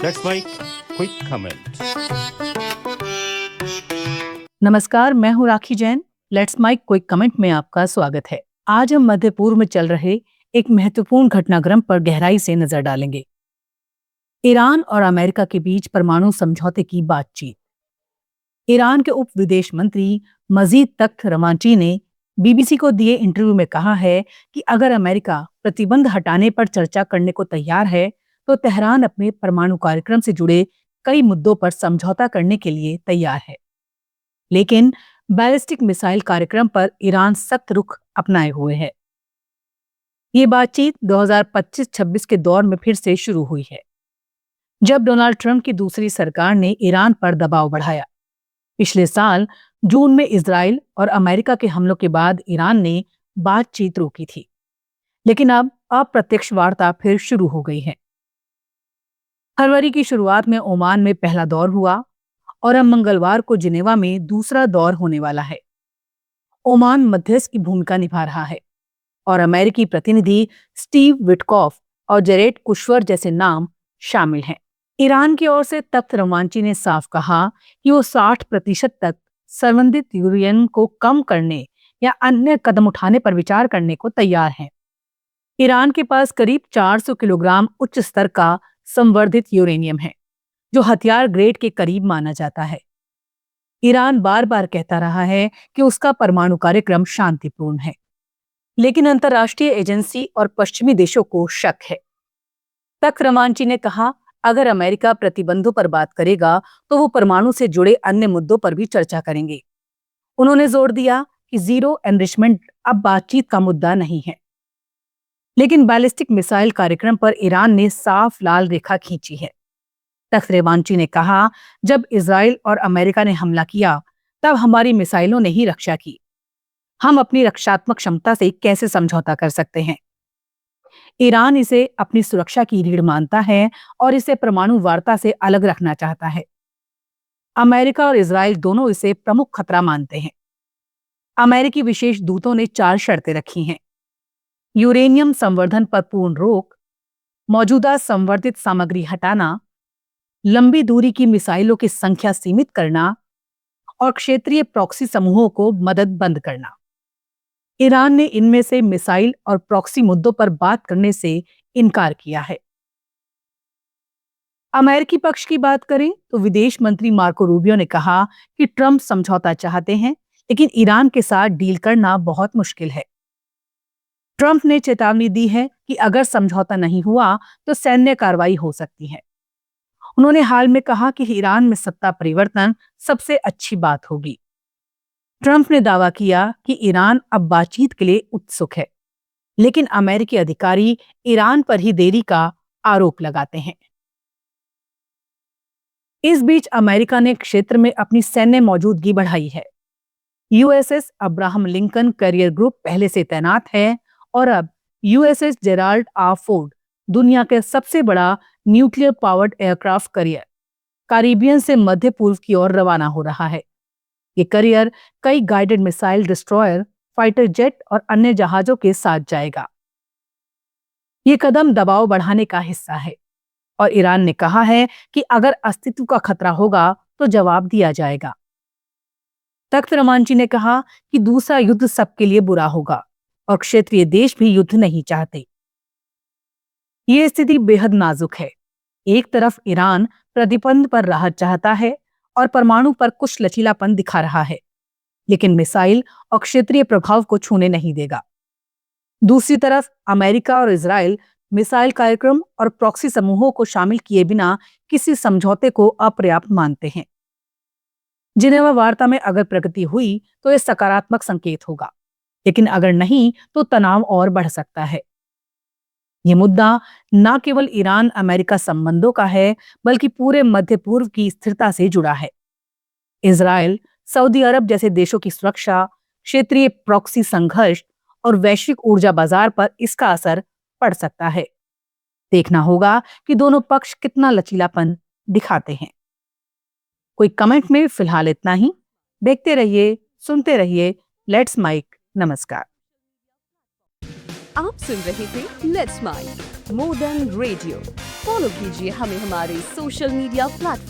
Let's make quick comment. नमस्कार, मैं हूँ Rakhi Jain. Let's make quick comment में आपका स्वागत है। आज हम मध्य पूर्व में चल रहे एक महत्वपूर्ण घटनाक्रम पर गहराई से नजर डालेंगे। ईरान और अमेरिका के बीच परमाणु समझौते की बातचीत। ईरान के उप विदेश मंत्री मजीद तख्त रवांची ने बीबीसी को दिए इंटरव्यू में कहा है कि अगर अमेरिका प्रतिबंध हटाने पर चर्चा करने को तैयार है तो तेहरान अपने परमाणु कार्यक्रम से जुड़े कई मुद्दों पर समझौता करने के लिए तैयार है। लेकिन बैलिस्टिक मिसाइल कार्यक्रम पर ईरान सख्त रुख अपनाए हुए है। ये बातचीत 2025-26 के दौर में फिर से शुरू हुई है, जब डोनाल्ड ट्रंप की दूसरी सरकार ने ईरान पर दबाव बढ़ाया। पिछले साल जून में इजराइल और अमेरिका के हमलों के बाद ईरान ने बातचीत रोकी थी, लेकिन अब अप्रत्यक्ष वार्ता फिर शुरू हो गई है। फरवरी की शुरुआत में ओमान में पहला दौर हुआ और अब मंगलवार को जिनेवा में दूसरा दौर होने वाला है। ओमान मध्यस्थ की भूमिका निभा रहा है और अमेरिकी प्रतिनिधि स्टीव विटकॉफ और जेरेड कुशवर जैसे नाम शामिल हैं। ईरान की ओर से तख्त रवांची ने साफ कहा कि वो 60% तक संबंधित यूरेनियम को कम करने या अन्य कदम उठाने पर विचार करने को तैयार हैं। ईरान के पास करीब 400 किलोग्राम उच्च स्तर का संवर्धित यूरेनियम है, जो हथियार ग्रेड के करीब माना जाता है। ईरान बार बार कहता रहा है कि उसका परमाणु कार्यक्रम शांतिपूर्ण है, लेकिन अंतर्राष्ट्रीय एजेंसी और पश्चिमी देशों को शक है। तख्त रवांची ने कहा, अगर अमेरिका प्रतिबंधों पर बात करेगा तो वो परमाणु से जुड़े अन्य मुद्दों पर भी चर्चा करेंगे। उन्होंने जोर दिया कि जीरो एनरिचमेंट अब बातचीत का मुद्दा नहीं है, लेकिन बैलिस्टिक मिसाइल कार्यक्रम पर ईरान ने साफ लाल रेखा खींची है। तख्त रवांची ने कहा, जब इजराइल और अमेरिका ने हमला किया तब हमारी मिसाइलों ने ही रक्षा की। हम अपनी रक्षात्मक क्षमता से कैसे समझौता कर सकते हैं? ईरान इसे अपनी सुरक्षा की रीढ़ मानता है और इसे परमाणु वार्ता से अलग रखना चाहता है। अमेरिका और इजराइल दोनों इसे प्रमुख खतरा मानते हैं। अमेरिकी विशेष दूतों ने 4 शर्तें रखी हैं: यूरेनियम संवर्धन पर पूर्ण रोक, मौजूदा संवर्धित सामग्री हटाना, लंबी दूरी की मिसाइलों की संख्या सीमित करना और क्षेत्रीय प्रॉक्सी समूहों को मदद बंद करना। ईरान ने इनमें से मिसाइल और प्रॉक्सी मुद्दों पर बात करने से इनकार किया है। अमेरिकी पक्ष की बात करें तो विदेश मंत्री मार्को रूबियो ने कहा कि ट्रंप समझौता चाहते हैं, लेकिन ईरान के साथ डील करना बहुत मुश्किल है। ट्रंप ने चेतावनी दी है कि अगर समझौता नहीं हुआ तो सैन्य कार्रवाई हो सकती है। उन्होंने हाल में कहा कि ईरान में सत्ता परिवर्तन सबसे अच्छी बात होगी। ट्रंप ने दावा किया कि ईरान अब बातचीत के लिए उत्सुक है, लेकिन अमेरिकी अधिकारी ईरान पर ही देरी का आरोप लगाते हैं। इस बीच अमेरिका ने क्षेत्र में अपनी सैन्य मौजूदगी बढ़ाई है। USS Abraham Lincoln carrier group पहले से तैनात है और अब यूएसएस जेराल्ड आर फोर्ड दुनिया के सबसे बड़ा nuclear powered aircraft carrier Caribbean से मध्य पूर्व की ओर रवाना हो रहा है। ये कैरियर कई guided missile destroyer, fighter jet और अन्य जहाजों के साथ जाएगा। ये कदम दबाव बढ़ाने का हिस्सा है और ईरान ने कहा है कि अगर अस्तित्व का खतरा होगा तो जवाब दिया जाएगा। तख्त रवांची ने कहा कि दूसरा युद्ध सबके लिए बुरा होगा और क्षेत्रीय देश भी युद्ध नहीं चाहते। ये स्थिति बेहद नाजुक है। एक तरफ ईरान प्रतिबंध पर राहत चाहता है और परमाणु पर कुछ लचीलापन दिखा रहा है, लेकिन मिसाइल और क्षेत्रीय प्रभाव को छूने नहीं देगा। दूसरी तरफ अमेरिका और इजराइल मिसाइल कार्यक्रम और प्रॉक्सी समूहों को शामिल किए बिना किसी समझौते को अपर्याप्त मानते हैं। जिनेवा वार्ता में अगर प्रगति हुई तो यह सकारात्मक संकेत होगा, लेकिन अगर नहीं तो तनाव और बढ़ सकता है। ये मुद्दा न केवल ईरान अमेरिका संबंधों का है, बल्कि पूरे मध्य पूर्व की स्थिरता से जुड़ा है। इजराइल, सऊदी अरब जैसे देशों की सुरक्षा, क्षेत्रीय प्रॉक्सी संघर्ष और वैश्विक ऊर्जा बाजार पर इसका असर पड़ सकता है। देखना होगा कि दोनों पक्ष कितना लचीलापन दिखाते हैं। कोई कमेंट में फिलहाल इतना ही। देखते रहिए, सुनते रहिए लेट्स माइक। नमस्कार। आप सुन रहे थे let's mic. More than radio. Follow कीजिए हमें हमारे सोशल मीडिया प्लेटफॉर्म